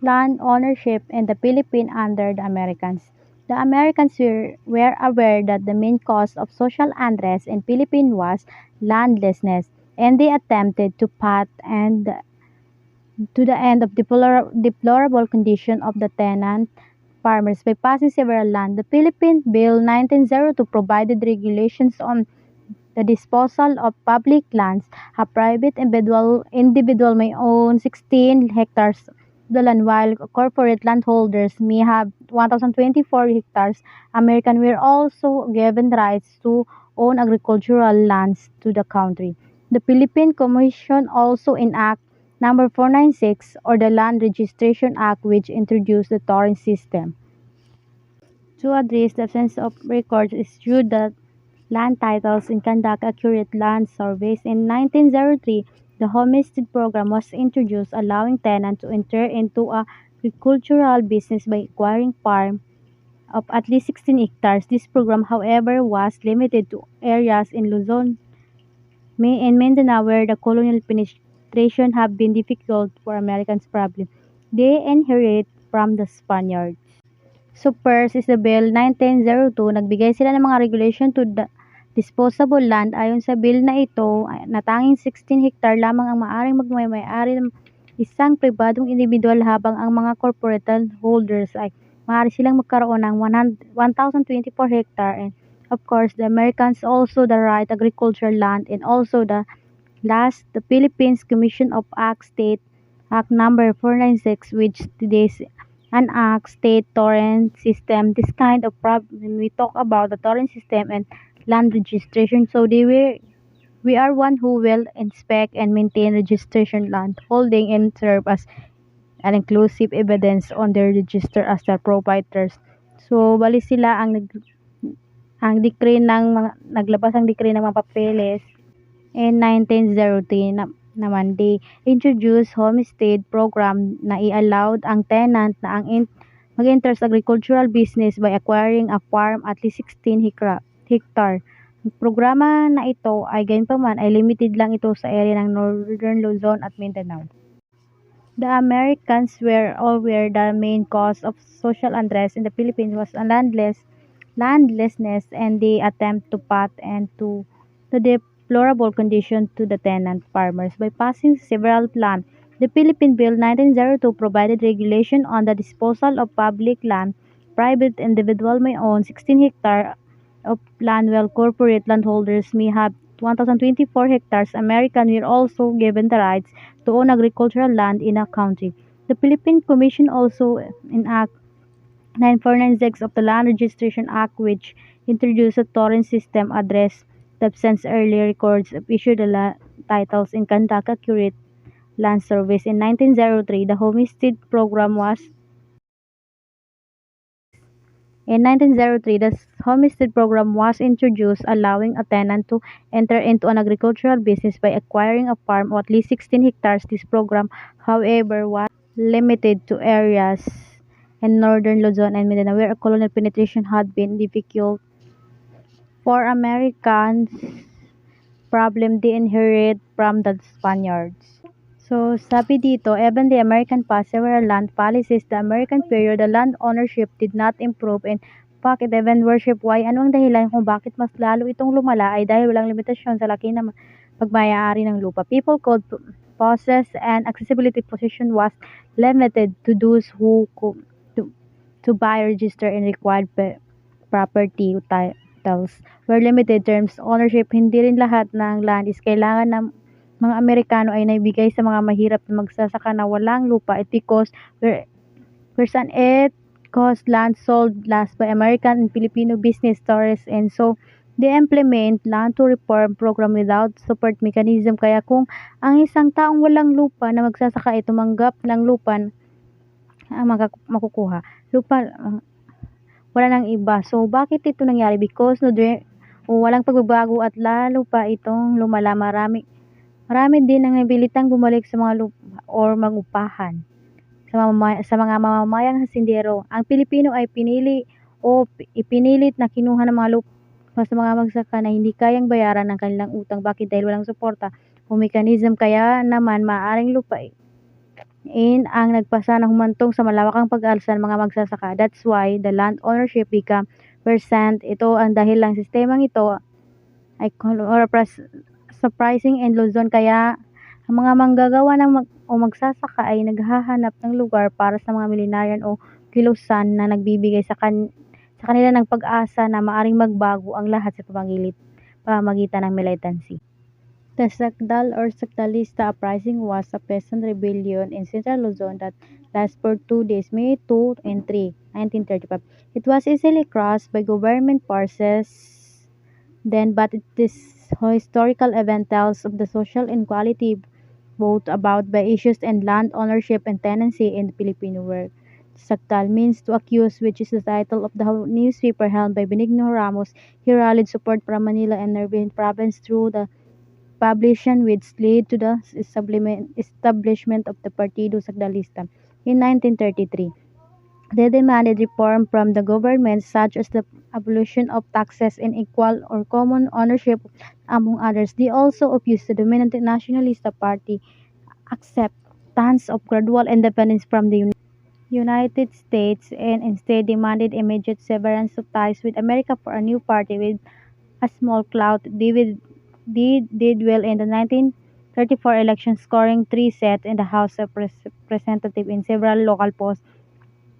land ownership in the Philippines under the Americans. The Americans were aware that the main cause of social unrest in Philippines was landlessness, and they attempted to put and to the end of deplorable condition of the tenant farmers by passing several land. The Philippine Bill 1902 provided regulations on the disposal of public lands. A private individual may own 16 hectares of the land, while corporate landholders may have 1,024 hectares. Americans were also given rights to own agricultural lands to the country. The Philippine Commission also enacted Number 496 or the Land Registration Act, which introduced the torrent system. To address the absence of records, issue the land titles and conduct accurate land surveys. In 1903, the homestead program was introduced, allowing tenants to enter into a agricultural business by acquiring farm of at least 16 hectares. This program, however, was limited to areas in Luzon and Mindanao where the colonial penetration have been difficult for Americans problem. They inherit from the Spaniards. So first is the Bill 1902, nagbigay sila ng mga regulation to the disposable land. Ayon sa bill na ito, na tanging 16 hectare lamang ang maaaring magmay-ari ng isang pribadong individual, habang ang mga corporate holders ay maaari silang magkaroon ng 1,024 hectare. And of course, the Americans also the right agricultural land, and also the Philippines Commission of State Act number 496, which today's an act state torrent system. This kind of problem, we talk about the torrent system and land registration. So we are one who will inspect and maintain registration land holding and serve as an inclusive evidence on their register as the proprietors. So bali sila ang decree ng mga naglabas ang decree ng mga papeles in 1903 naman they introduced homestead program na i-allowed ang tenant na mag-enter sa agricultural business by acquiring a farm at least 16 hectare. Ang programa na ito ay gayunpaman ay limited lang ito sa area ng Northern Luzon at Mindanao. The Americans were aware the main cause of social unrest in the Philippines was landlessness, and they attempt to put end to the deplorable condition to the tenant farmers by passing several plans. The Philippine Bill 1902 provided regulation on the disposal of public land. Private individual may own 16 hectares of land, while corporate landholders may have 1,024 hectares. Americans were also given the rights to own agricultural land in a country. The Philippine Commission also enacted 9496 of the Land Registration Act, which introduced a torrent system, address the absence earlier records of issue the titles and conduct accurate land surveys. In 1903, the homestead program was introduced, allowing a tenant to enter into an agricultural business by acquiring a farm of at least 16 hectares. This program, however, was limited to areas in northern Luzon and Mindanao where colonial penetration had been difficult for Americans. Problem they inherit from the Spaniards. So sabi dito, even the American passed several land policies, the American period, the land ownership did not improve. In fact, it even worship. Why? Ano ang dahilan kung bakit mas lalo itong lumala ay dahil walang limitasyon sa laki ng pagmayari ng lupa. People could possess and accessibility position was limited to those who could to buy, register, and required property titles were limited terms ownership. Hindi rin lahat ng land is kailangan ng mga Amerikano ay naibigay sa mga mahirap na magsasaka na walang lupa. It because whereas it cost land sold last by American and Filipino business tourists, and so they implement land to reform program without support mechanism. Kaya kung ang isang taong walang lupa na magsasaka ay tumanggap ng lupa makukuha lupa, wala nang iba. So bakit ito nangyari? Because walang pagbabago at lalo pa itong lumala. Marami din ang nabilitang bumalik sa mga lupa or magupahan sa mga mamamayang hasindero. Ang Pilipino ay ipinilit na kinuha ng mga lupa sa mga magsaka na hindi kayang bayaran ng kanilang utang. Bakit? Dahil walang suporta o mechanism. Kaya naman maaaring lupa ang nagpasa na humantong sa malawakang pag-alsa ng mga magsasaka. That's why the land ownership become percent. Ito ang dahil lang sistemang ito ay surprising and Luzon, kaya ang mga manggagawa o magsasaka ay naghahanap ng lugar para sa mga milenaryan o kilusan na nagbibigay sa kanila ng pag-asa na maaring magbago ang lahat sa pamamagitan ng militancy. The Sakdal or Sakdalista uprising was a peasant rebellion in central Luzon that lasted for 2 days, May 2 and 3, 1935. It was easily crossed by government forces then, but this historical event tells of the social inequality brought about by issues in land ownership and tenancy in the Filipino world. Sakdal means to accuse, which is the title of the newspaper helmed by Benigno Ramos. He rallied support from Manila and Nueva province through the publication, which led to the establishment of the Partido Sakdalista in 1933. They demanded reform from the government, such as the abolition of taxes and equal or common ownership, among others. They also opposed the dominant Nationalista Party acceptance of gradual independence from the United States and instead demanded immediate severance of ties with America for a new party with a small clout. David did well in the 1934 election, scoring 3 seats in the House of Representatives in several local posts.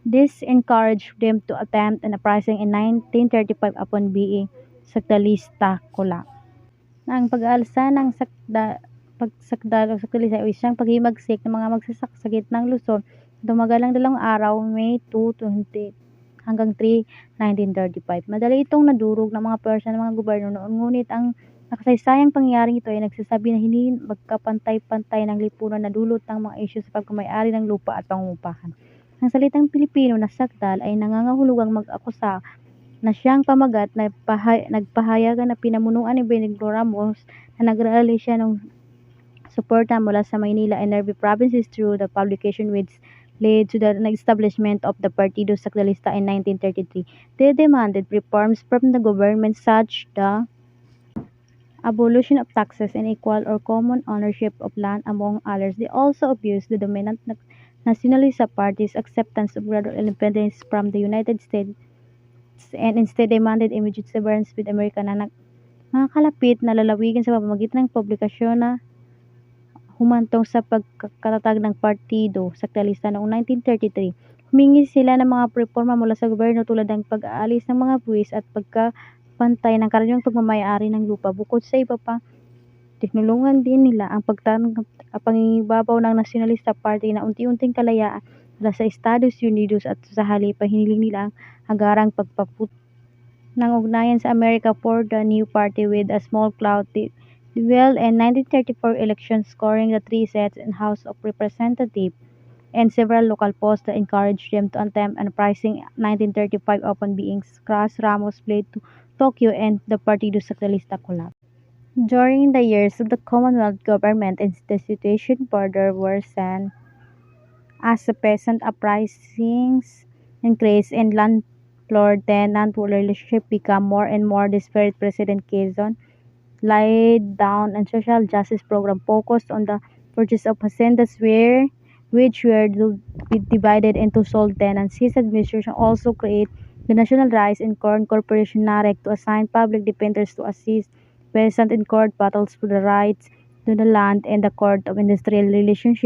This encouraged them to attempt an uprising in 1935 upon being sakdalista kula. Ang pag-aalsa ng pagsakdal o sakdalista ay isang paghimagsik ng mga magsasaka sa gitnang Luzon. Tumagal ng 2 araw, May 2, 20 hanggang 3, 1935. Madali itong nadurog ng mga pwersa ng mga gobyerno noon, ngunit ang nakasaysayang pangyayaring ito ay nagsasabi na hindi magkapantay-pantay ng lipunan na dulot ng mga isyu sa pagkamay-ari ng lupa at pangungupahan. Ang salitang Pilipino na sakdal ay nangangahulugang mag-akusa na siyang pamagat na nagpahayagan na pinamunuan ni Benigno Ramos na nag-rally siya ng suporta mula sa Maynila and Nueva provinces through the publication, which led to the establishment of the Partido Sakdalista in 1933. They demanded reforms from the government such the abolition of taxes and equal or common ownership of land, among others. They also opposed the dominant Nationalista Party's acceptance of gradual independence from the United States and instead demanded immediate severance with America na mga kalapit na lalawigan sa pamamagitan ng publikasyon na humantong sa pagkakatatag ng Partido Sakdalista noong 1933. Humingi sila ng mga reforma mula sa gobyerno tulad ng pag-aalis ng mga buwis at pagkapantay ng karaniwang pagmamayari ng lupa. Bukod sa iba pa, tinulungan din nila ang pangingibabaw ng Nationalista Party na unti-unting kalayaan mula sa Estados Unidos at sa halip ay hiniling nila ang agarang pagpaput ng ugnayan sa Amerika for the new party with a small clout. Well, in 1934 elections, scoring the 3 seats in House of Representatives and several local posts that encouraged them to attempt an uprising. 1935 upon being crushed, Ramos fled to Tokyo and the Partido Sakdalista collapsed. During the years of the Commonwealth government, the situation further worsened as the peasant uprisings increased and landlord-tenant relationship became more and more disparate. President Quezon laid down a social justice program focused on the purchase of haciendas which were divided into sole tenants. His administration also created the National Rice and Corn Corporation (NAREC) to assign public defenders to assist peasants in court battles for the rights to the land and the Court of Industrial Relations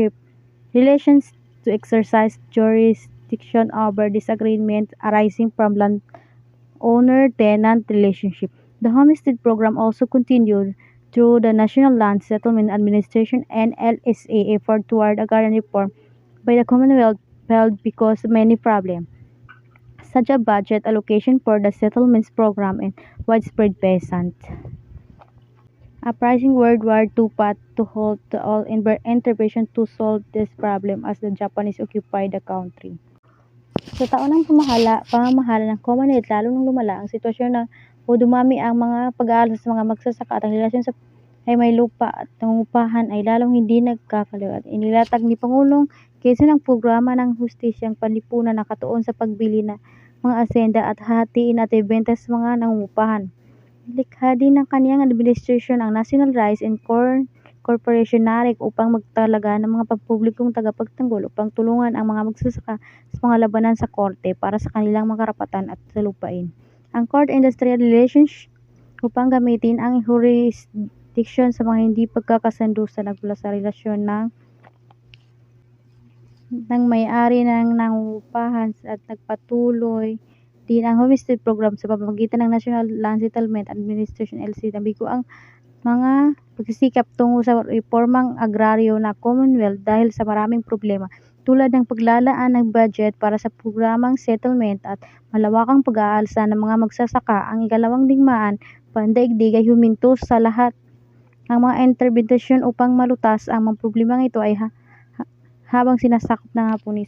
to exercise jurisdiction over disagreements arising from landowner-tenant relationship. The homestead program also continued through the National Land Settlement Administration (NLSA) effort toward agrarian reform by the Commonwealth failed because of many problems, such as budget allocation for the settlements program and widespread peasant uprising. World War II fought to halt all intervention to solve this problem as the Japanese occupied the country. Sa taon ng pamamahala ng Commonwealth, lalo nang lumala ang sitwasyon na o dumami ang mga pag-aalas sa mga magsasaka at ang relasyon sa ay may lupa at nangungupahan ay lalong hindi nagkakaliwat. Inilatag ni Pangulong Quezon ang programa ng hustisyang panlipunan na katuon sa pagbili ng mga asenda at hatiin at ibenta sa mga nangungupahan. Nilikha din ng kaniyang administrasyon ang National Rice and Corn Corporation NAREC upang magtalaga ng mga pampublikong tagapagtanggol upang tulungan ang mga magsasaka sa mga labanan sa korte para sa kanilang mga karapatan at sa lupain. Ang Court Industrial Relations upang gamitin ang jurisdiction sa mga hindi pagkakasundo sa nagmula sa relasyon ng may-ari ng nangungupahan at nagpatuloy din ang homestead program sa pamamagitan ng National Land Settlement Administration LC. Sabi ko ang mga pagsisikap tungo sa reformang agraryo na Commonwealth dahil sa maraming problema tulad ng paglalaan ng budget para sa programang settlement at malawakang pag-aalsa ng mga magsasaka. Ang ikalawang digmaan pandaigdig ay huminto sa lahat ang mga intervention upang malutas ang mga problemang ito ay habang sinasakop ng Hapon